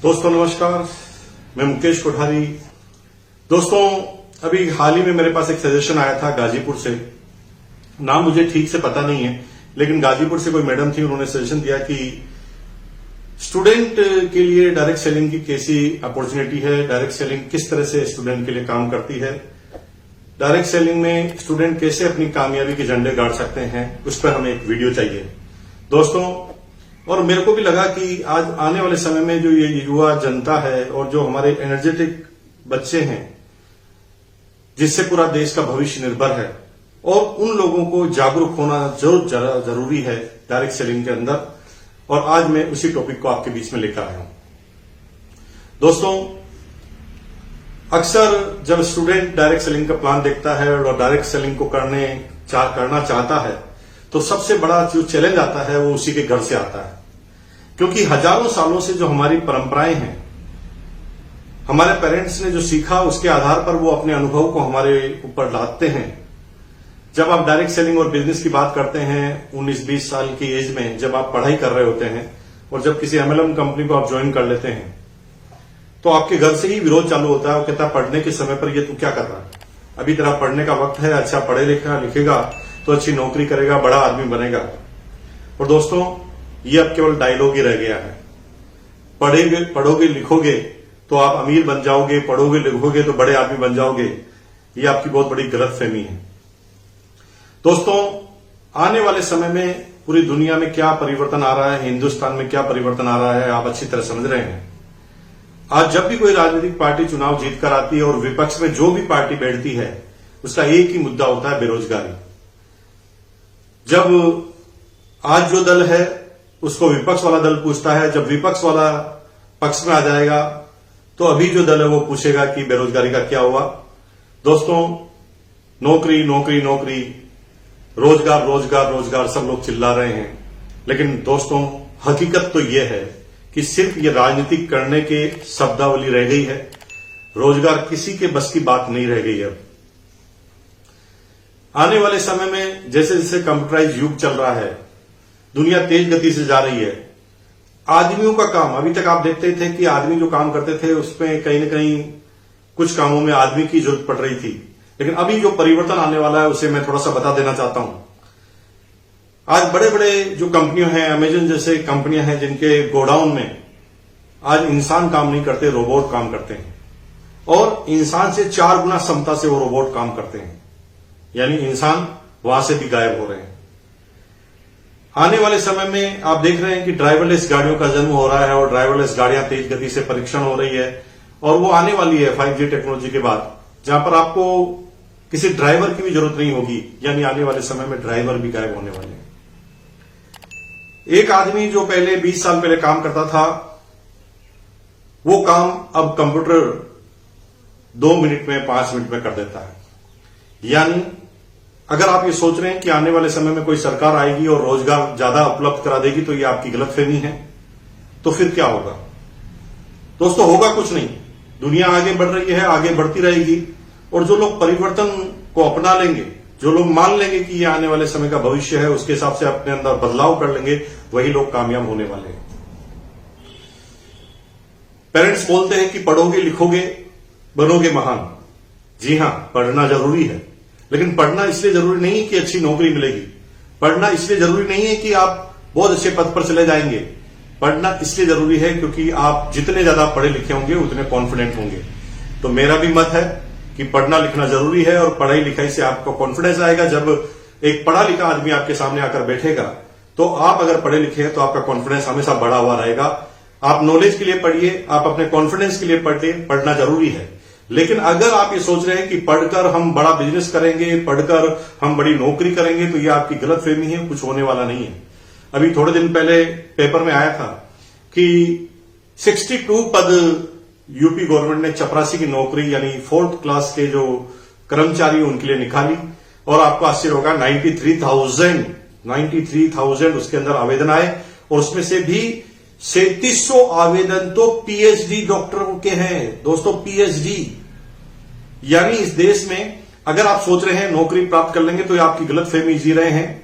दोस्तों नमस्कार, मैं मुकेश कोठारी। दोस्तों अभी हाल ही में मेरे पास एक सजेशन आया था गाजीपुर से, नाम मुझे ठीक से पता नहीं है, लेकिन गाजीपुर से कोई मैडम थी, उन्होंने सजेशन दिया कि स्टूडेंट के लिए डायरेक्ट सेलिंग की कैसी अपॉर्चुनिटी है, डायरेक्ट सेलिंग किस तरह से स्टूडेंट के लिए काम करती है, डायरेक्ट सेलिंग में स्टूडेंट कैसे अपनी कामयाबी के झंडे गाड़ सकते हैं, उस पर हमें एक वीडियो चाहिए दोस्तों। और मेरे को भी लगा कि आज आने वाले समय में जो ये युवा जनता है और जो हमारे एनर्जेटिक बच्चे हैं, जिससे पूरा देश का भविष्य निर्भर है, और उन लोगों को जागरूक होना जरूरी है डायरेक्ट सेलिंग के अंदर। और आज मैं उसी टॉपिक को आपके बीच में लेकर आया हूं। दोस्तों अक्सर जब स्टूडेंट डायरेक्ट सेलिंग का प्लान देखता है और डायरेक्ट सेलिंग को करना चाहता है, तो सबसे बड़ा जो चैलेंज आता है वो उसी के घर से आता है। क्योंकि हजारों सालों से जो हमारी परंपराएं हैं, हमारे पेरेंट्स ने जो सीखा उसके आधार पर वो अपने अनुभव को हमारे ऊपर लादते हैं। जब आप डायरेक्ट सेलिंग और बिजनेस की बात करते हैं 19-20 साल की एज में, जब आप पढ़ाई कर रहे होते हैं और जब किसी MLM कंपनी को आप ज्वाइन कर लेते हैं, तो आपके घर से ही विरोध चालू होता है। वो कहता है पढ़ने के समय पर ये तू क्या कर रहा है, अभी तेरा पढ़ने का वक्त है, अच्छा पढ़े लिखेगा तो अच्छी नौकरी करेगा, बड़ा आदमी बनेगा। और दोस्तों ये अब केवल डायलॉग ही रह गया है। पढ़ोगे लिखोगे तो आप अमीर बन जाओगे, पढ़ोगे लिखोगे तो बड़े आदमी बन जाओगे, ये आपकी बहुत बड़ी गलतफहमी है। दोस्तों आने वाले समय में पूरी दुनिया में क्या परिवर्तन आ रहा है, हिंदुस्तान में क्या परिवर्तन आ रहा है, आप अच्छी तरह समझ रहे हैं। आज जब भी कोई राजनीतिक पार्टी चुनाव जीत कर आती है और विपक्ष में जो भी पार्टी बैठती है, उसका एक ही मुद्दा होता है, बेरोजगारी। जब आज जो दल है उसको विपक्ष वाला दल पूछता है, जब विपक्ष वाला पक्ष में आ जाएगा तो अभी जो दल है वो पूछेगा कि बेरोजगारी का क्या हुआ। दोस्तों नौकरी नौकरी नौकरी, रोजगार रोजगार रोजगार सब लोग चिल्ला रहे हैं, लेकिन दोस्तों हकीकत तो यह है कि सिर्फ ये राजनीति करने के शब्दावली रह गई है, रोजगार किसी के बस की बात नहीं रह गई है। आने वाले समय में जैसे जैसे कंप्यूटराइज युग चल रहा है, दुनिया तेज गति से जा रही है, आदमियों का काम, अभी तक आप देखते थे कि आदमी जो काम करते थे उसमें कहीं ना कहीं कुछ कामों में आदमी की जरूरत पड़ रही थी, लेकिन अभी जो परिवर्तन आने वाला है उसे मैं थोड़ा सा बता देना चाहता हूं। आज बड़े बड़े जो कंपनियां हैं, अमेजन जैसे कंपनियां हैं, जिनके गोडाउन में आज इंसान काम नहीं करते, रोबोट काम करते हैं, और इंसान से 4 गुना क्षमता से वो रोबोट काम करते हैं, यानी इंसान वहां से भी गायब हो रहे हैं। आने वाले समय में आप देख रहे हैं कि ड्राइवरलेस गाड़ियों का जन्म हो रहा है और ड्राइवरलेस गाड़ियां तेज गति से परीक्षण हो रही है, और वो आने वाली है 5G टेक्नोलॉजी के बाद, जहां पर आपको किसी ड्राइवर की भी जरूरत नहीं होगी, यानी आने वाले समय में ड्राइवर भी गायब होने वाले हैं। एक आदमी जो पहले 20 साल पहले काम करता था, वो काम अब कंप्यूटर 2 मिनट में 5 मिनट में कर देता है। यानी अगर आप ये सोच रहे हैं कि आने वाले समय में कोई सरकार आएगी और रोजगार ज्यादा उपलब्ध करा देगी, तो ये आपकी गलतफहमी है। तो फिर क्या होगा दोस्तों? होगा कुछ नहीं, दुनिया आगे बढ़ रही है, आगे बढ़ती रहेगी, और जो लोग परिवर्तन को अपना लेंगे, जो लोग मान लेंगे कि ये आने वाले समय का भविष्य है, उसके हिसाब से अपने अंदर बदलाव कर लेंगे, वही लोग कामयाब होने वाले हैं। पेरेंट्स बोलते हैं कि पढ़ोगे लिखोगे बनोगे महान। जी हां, पढ़ना जरूरी है, लेकिन पढ़ना इसलिए जरूरी नहीं है कि अच्छी नौकरी मिलेगी, पढ़ना इसलिए जरूरी नहीं है कि आप बहुत अच्छे पद पर चले जाएंगे। पढ़ना इसलिए जरूरी है क्योंकि आप जितने ज्यादा पढ़े लिखे होंगे उतने कॉन्फिडेंट होंगे। तो मेरा भी मत है कि पढ़ना लिखना जरूरी है, और पढ़ाई लिखाई से आपको कॉन्फिडेंस आएगा। जब एक पढ़ा लिखा आदमी आपके सामने आकर बैठेगा, तो आप अगर पढ़े लिखे हैं तो आपका कॉन्फिडेंस हमेशा बढ़ा हुआ रहेगा। आप नॉलेज के लिए पढ़िए, आप अपने कॉन्फिडेंस के लिए पढ़िए, पढ़ना जरूरी है। लेकिन अगर आप ये सोच रहे हैं कि पढ़कर हम बड़ा बिजनेस करेंगे, पढ़कर हम बड़ी नौकरी करेंगे, तो ये आपकी गलतफहमी है, कुछ होने वाला नहीं है। अभी थोड़े दिन पहले पेपर में आया था कि 62 पद यूपी गवर्नमेंट ने चपरासी की नौकरी, यानी 4th क्लास के जो कर्मचारी उनके लिए निकाली, और आपको आश्चर्य होगा 93,000 उसके अंदर आवेदन आए, और उसमें से भी 3700 आवेदन तो PhD डॉक्टरों के हैं। दोस्तों PhD, यानी इस देश में अगर आप सोच रहे हैं नौकरी प्राप्त कर लेंगे, तो ये आपकी गलतफहमी जी रहे हैं।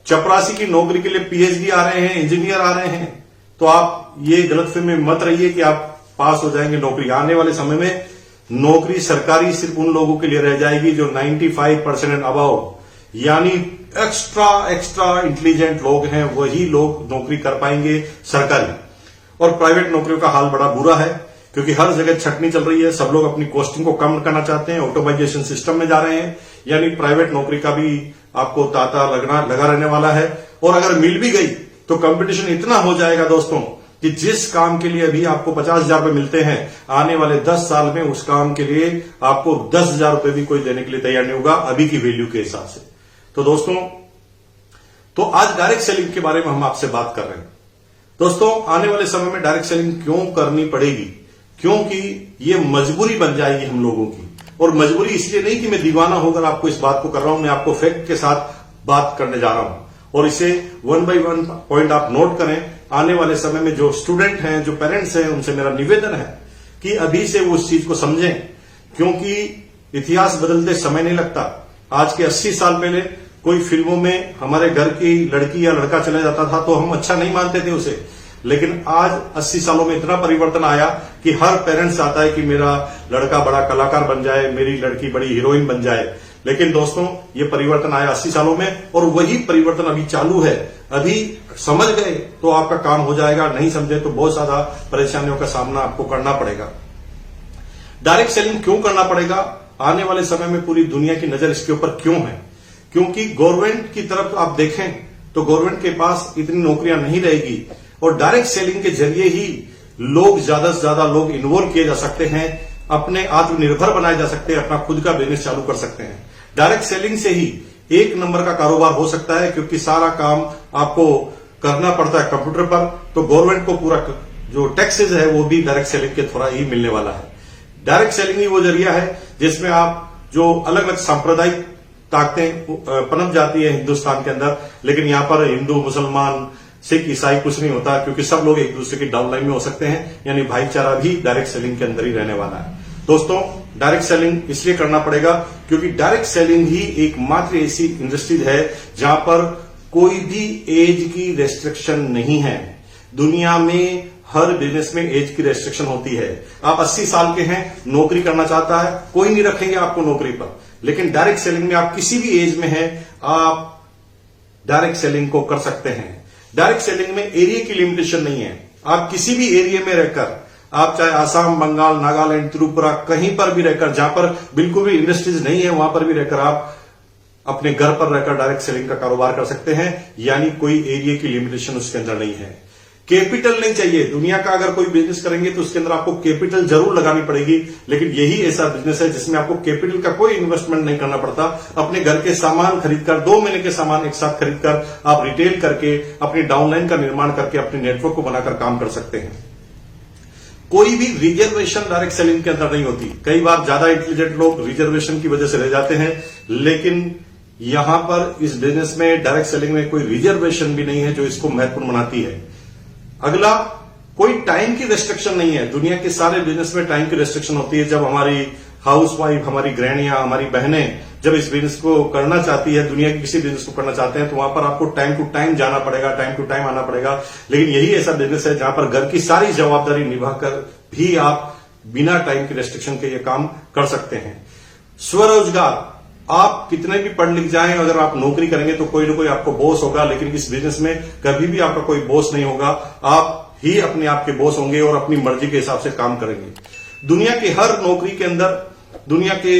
चपरासी की नौकरी के लिए PhD आ रहे हैं, इंजीनियर आ रहे हैं, तो आप ये गलतफहमी में मत रहिए कि आप पास हो जाएंगे नौकरी। आने वाले समय में नौकरी सरकारी सिर्फ उन लोगों के लिए रह जाएगी जो 95% एंड अबव, यानी एक्स्ट्रा इंटेलिजेंट लोग हैं, वही लोग नौकरी कर पाएंगे सरकारी। और प्राइवेट नौकरियों का हाल बड़ा बुरा है, क्योंकि हर जगह छटनी चल रही है, सब लोग अपनी कॉस्टिंग को कम करना चाहते हैं, ऑटोमाइजेशन सिस्टम में जा रहे हैं, यानी प्राइवेट नौकरी का भी आपको तांता लगा रहने वाला है। और अगर मिल भी गई तो कंपटीशन इतना हो जाएगा दोस्तों कि जिस काम के लिए अभी आपको 50,000 रुपए मिलते हैं, आने वाले 10 साल में उस काम के लिए आपको 10,000 रुपए भी कोई देने के लिए तैयार नहीं होगा अभी की वैल्यू के हिसाब से। तो दोस्तों, तो आज डायरेक्ट सेलिंग के बारे में हम आपसे बात कर रहे हैं। दोस्तों, आने वाले समय में डायरेक्ट सेलिंग क्यों करनी पड़ेगी? क्योंकि ये मजबूरी बन जाएगी हम लोगों की। और मजबूरी इसलिए नहीं कि मैं दीवाना होकर आपको इस बात को कर रहा हूं, मैं आपको फैक्ट के साथ बात करने जा रहा हूं। और इसे 1 by 1 पॉइंट आप नोट करें। आने वाले समय में जो स्टूडेंट हैं, जो पेरेंट्स हैं, उनसे मेरा निवेदन है कि अभी से वो उस चीज को समझें, क्योंकि इतिहास बदलते समय नहीं लगता। आज के 80 साल पहले कोई फिल्मों में हमारे घर की लड़की या लड़का चला जाता था तो हम अच्छा नहीं मानते थे उसे, लेकिन आज 80 सालों में इतना परिवर्तन आया कि हर पेरेंट्स चाहता है कि मेरा लड़का बड़ा कलाकार बन जाए, मेरी लड़की बड़ी हीरोइन बन जाए। लेकिन दोस्तों, ये परिवर्तन आया 80 सालों में, और वही परिवर्तन अभी चालू है। अभी समझ गए तो आपका काम हो जाएगा, नहीं समझे तो बहुत ज्यादा परेशानियों का सामना आपको करना पड़ेगा। डायरेक्ट सेलिंग क्यों करना पड़ेगा? आने वाले समय में पूरी दुनिया की नजर इसके ऊपर क्यों है? क्योंकि गवर्नमेंट की तरफ आप देखें तो गवर्नमेंट के पास इतनी नौकरियां नहीं रहेगी, और डायरेक्ट सेलिंग के जरिए ही लोग ज्यादा से ज्यादा लोग इन्वॉल्व किए जा सकते हैं, अपने आत्मनिर्भर बनाए जा सकते हैं, अपना खुद का बिजनेस चालू कर सकते हैं। डायरेक्ट सेलिंग से ही 1 नंबर का कारोबार हो सकता है, क्योंकि सारा काम आपको करना पड़ता है कंप्यूटर पर। तो गवर्नमेंट को पूरा जो टैक्सेज है वो भी डायरेक्ट सेलिंग के थोड़ा ही मिलने वाला है। डायरेक्ट सेलिंग ही वो जरिया है जिसमें आप जो अलग अलग सांप्रदायिक ताकतें पनप जाती है हिंदुस्तान के अंदर, लेकिन यहां पर हिंदू, मुसलमान, सिख, ईसाई कुछ नहीं होता, क्योंकि सब लोग एक दूसरे की डाउनलाइन में हो सकते हैं, यानी भाईचारा भी डायरेक्ट सेलिंग के अंदर ही रहने वाला है। दोस्तों, डायरेक्ट सेलिंग इसलिए करना पड़ेगा क्योंकि डायरेक्ट सेलिंग ही एकमात्र ऐसी इंडस्ट्री है जहां पर कोई भी एज की रेस्ट्रिक्शन नहीं है। दुनिया में हर बिजनेस में एज की रेस्ट्रिक्शन होती है। आप 80 साल के हैं, नौकरी करना चाहता है, कोई नहीं रखेंगे आपको नौकरी पर। लेकिन डायरेक्ट सेलिंग में आप किसी भी एज में हैं, आप डायरेक्ट सेलिंग को कर सकते हैं। डायरेक्ट सेलिंग में एरिया की लिमिटेशन नहीं है। आप किसी भी एरिया में रहकर, आप चाहे आसाम, बंगाल, नागालैंड, त्रिपुरा, कहीं पर भी रहकर, जहां पर बिल्कुल भी इंडस्ट्रीज नहीं है, वहां पर भी रहकर आप अपने घर पर रहकर डायरेक्ट सेलिंग का कारोबार कर सकते हैं, यानी कोई एरिया की लिमिटेशन उसके अंदर नहीं है। कैपिटल नहीं चाहिए। दुनिया का अगर कोई बिजनेस करेंगे तो उसके अंदर आपको कैपिटल जरूर लगानी पड़ेगी, लेकिन यही ऐसा बिजनेस है जिसमें आपको कैपिटल का कोई इन्वेस्टमेंट नहीं करना पड़ता। अपने घर के सामान खरीदकर, 2 महीने के सामान एक साथ खरीदकर आप रिटेल करके अपनी डाउनलाइन का निर्माण करके अपने नेटवर्क को बनाकर काम कर सकते हैं। कोई भी रिजर्वेशन डायरेक्ट सेलिंग के अंदर नहीं होती। कई बार ज्यादा इंटेलिजेंट लोग रिजर्वेशन की वजह से रह जाते हैं, लेकिन यहां पर इस बिजनेस में डायरेक्ट सेलिंग में कोई रिजर्वेशन भी नहीं है जो इसको महत्वपूर्ण बनाती है। अगला, कोई टाइम की रेस्ट्रिक्शन नहीं है। दुनिया के सारे बिजनेस में टाइम की रेस्ट्रिक्शन होती है। जब हमारी हाउसवाइफ, हमारी गृहणियां, हमारी बहनें जब इस बिजनेस को करना चाहती है, दुनिया के किसी बिजनेस को करना चाहते हैं, तो वहां पर आपको टाइम टू टाइम जाना पड़ेगा, टाइम टू टाइम आना पड़ेगा। लेकिन यही ऐसा बिजनेस है जहां पर घर की सारी जवाबदारी निभाकर भी आप बिना टाइम की रेस्ट्रिक्शन के ये काम कर सकते हैं। स्वरोजगार, आप कितने भी पढ़ लिख जाएं, अगर आप नौकरी करेंगे तो कोई ना कोई आपको बॉस होगा, लेकिन इस बिजनेस में कभी भी आपका कोई बॉस नहीं होगा। आप ही अपने आप के बॉस होंगे और अपनी मर्जी के हिसाब से काम करेंगे। दुनिया के हर नौकरी के अंदर, दुनिया के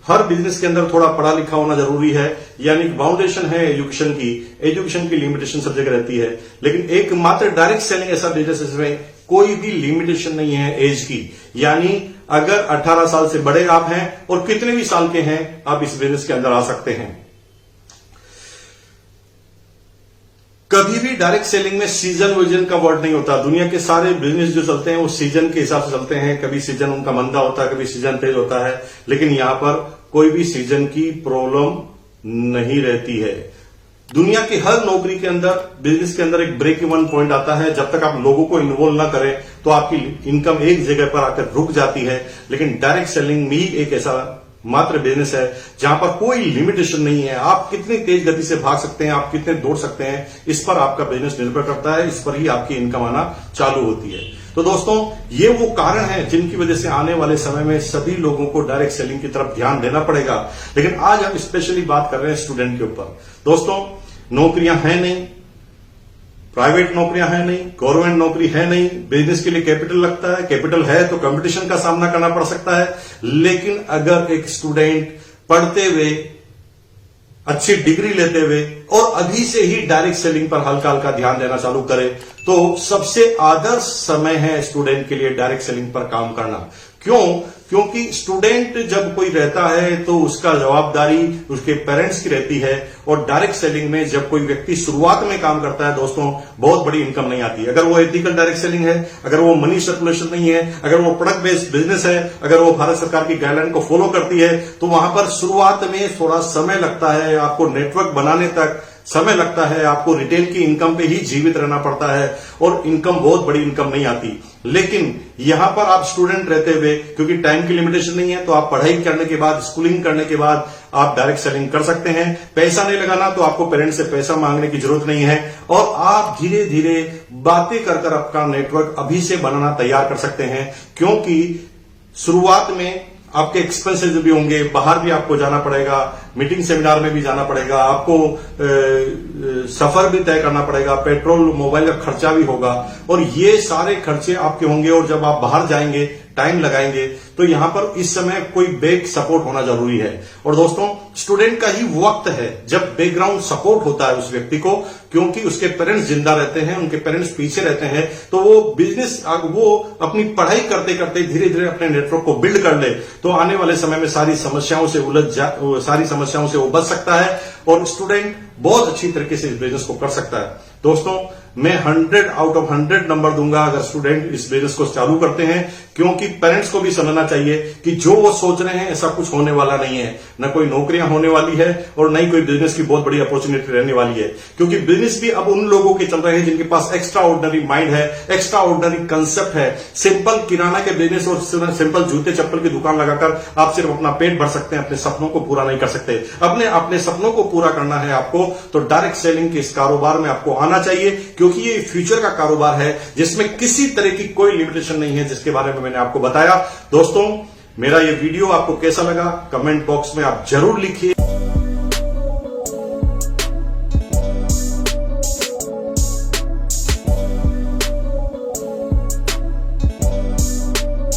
हर बिजनेस के अंदर थोड़ा पढ़ा लिखा होना जरूरी है, यानी फाउंडेशन है एजुकेशन की लिमिटेशन सब जगह रहती है। लेकिन एकमात्र डायरेक्ट सेलिंग ऐसा बिजनेस है जिसमें कोई भी लिमिटेशन नहीं है एज की, यानी अगर 18 साल से बड़े आप हैं और कितने भी साल के हैं, आप इस बिजनेस के अंदर आ सकते हैं। कभी भी डायरेक्ट सेलिंग में सीजन विजन का वर्ड नहीं होता। दुनिया के सारे बिजनेस जो चलते हैं वो सीजन के हिसाब से चलते हैं। कभी सीजन उनका मंदा होता है, कभी सीजन तेज होता है, लेकिन यहां पर कोई भी सीजन की प्रॉब्लम नहीं रहती है। दुनिया की हर नौकरी के अंदर, बिजनेस के अंदर एक ब्रेक इवन पॉइंट आता है। जब तक आप लोगों को इन्वॉल्व ना करें तो आपकी इनकम एक जगह पर आकर रुक जाती है। लेकिन डायरेक्ट सेलिंग में ही एक ऐसा मात्र बिजनेस है जहां पर कोई लिमिटेशन नहीं है। आप कितनी तेज गति से भाग सकते हैं, आप कितने दौड़ सकते हैं, इस पर आपका बिजनेस निर्भर करता है। इस पर ही आपकी इनकम आना चालू होती है। तो दोस्तों ये वो कारण है जिनकी वजह से आने वाले समय में सभी लोगों को डायरेक्ट सेलिंग की तरफ ध्यान देना पड़ेगा। लेकिन आज हम स्पेशली बात कर रहे हैं स्टूडेंट के ऊपर। दोस्तों नौकरियां हैं नहीं, प्राइवेट नौकरियां है नहीं, गवर्नमेंट नौकरी है नहीं, बिजनेस के लिए कैपिटल लगता है, कैपिटल है तो कंपटीशन का सामना करना पड़ सकता है। लेकिन अगर एक स्टूडेंट पढ़ते हुए, अच्छी डिग्री लेते हुए और अभी से ही डायरेक्ट सेलिंग पर हल्का हल्का ध्यान देना चालू करे तो सबसे आदर्श समय है स्टूडेंट के लिए डायरेक्ट सेलिंग पर काम करना। क्यों? क्योंकि स्टूडेंट जब कोई रहता है तो उसका जवाबदारी उसके पेरेंट्स की रहती है, और डायरेक्ट सेलिंग में जब कोई व्यक्ति शुरुआत में काम करता है दोस्तों बहुत बड़ी इनकम नहीं आती। अगर वो एथिकल डायरेक्ट सेलिंग है, अगर वो मनी सर्कुलेशन नहीं है, अगर वो प्रोडक्ट बेस्ड बिजनेस है, अगर वो भारत सरकार की गाइडलाइन को फॉलो करती है, तो वहां पर शुरुआत में थोड़ा समय लगता है, आपको नेटवर्क बनाने तक समय लगता है, आपको रिटेल की इनकम पे ही जीवित रहना पड़ता है और इनकम बहुत बड़ी इनकम नहीं आती। लेकिन यहां पर आप स्टूडेंट रहते हुए, क्योंकि टाइम की लिमिटेशन नहीं है, तो आप पढ़ाई करने के बाद, स्कूलिंग करने के बाद आप डायरेक्ट सेलिंग कर सकते हैं। पैसा नहीं लगाना तो आपको पेरेंट्स से पैसा मांगने की जरूरत नहीं है, और आप धीरे धीरे बातें कर कर आपका नेटवर्क अभी से बनाना तैयार कर सकते हैं। क्योंकि शुरुआत में आपके एक्सपेंसेस भी होंगे, बाहर भी आपको जाना पड़ेगा, मीटिंग सेमिनार में भी जाना पड़ेगा, आपको सफर भी तय करना पड़ेगा, पेट्रोल मोबाइल का खर्चा भी होगा, और ये सारे खर्चे आपके होंगे। और जब आप बाहर जाएंगे, टाइम लगाएंगे, तो यहां पर इस समय कोई बैक सपोर्ट होना जरूरी है। और दोस्तों स्टूडेंट का ही वक्त है जब बैकग्राउंड सपोर्ट होता है उस व्यक्ति को, क्योंकि उसके पेरेंट्स जिंदा रहते हैं, उनके पेरेंट्स पीछे रहते हैं, तो वो बिजनेस, वो अपनी पढ़ाई करते करते धीरे धीरे अपने नेटवर्क को बिल्ड कर ले, तो आने वाले समय में सारी समस्याओं से वो बच सकता है, और स्टूडेंट बहुत अच्छी तरीके से इस बिजनेस को कर सकता है। दोस्तों मैं 100 आउट ऑफ 100 नंबर दूंगा अगर स्टूडेंट इस बिजनेस को चालू करते हैं, क्योंकि पेरेंट्स को भी समझना चाहिए कि जो वो सोच रहे हैं ऐसा कुछ होने वाला नहीं है। न कोई नौकरियां होने वाली है और न ही कोई बिजनेस की बहुत बड़ी अपॉर्चुनिटी रहने वाली है, क्योंकि बिजनेस भी अब उन लोगों के चल रहे हैं जिनके पास एक्स्ट्रा ऑर्डिनरी माइंड है, एक्स्ट्रा ऑर्डिनरी कंसेप्ट है। सिंपल किराना के बिजनेस और सिंपल जूते चप्पल की दुकान लगाकर आप सिर्फ अपना पेट भर सकते हैं, अपने सपनों को पूरा नहीं कर सकते। अपने सपनों को पूरा करना है आपको, तो डायरेक्ट सेलिंग के इस कारोबार में आपको आना चाहिए, क्योंकि ये फ्यूचर का कारोबार है जिसमें किसी तरह की कोई लिमिटेशन नहीं है, जिसके बारे में मैंने आपको बताया। दोस्तों मेरा ये वीडियो आपको कैसा लगा कमेंट बॉक्स में आप जरूर लिखिए।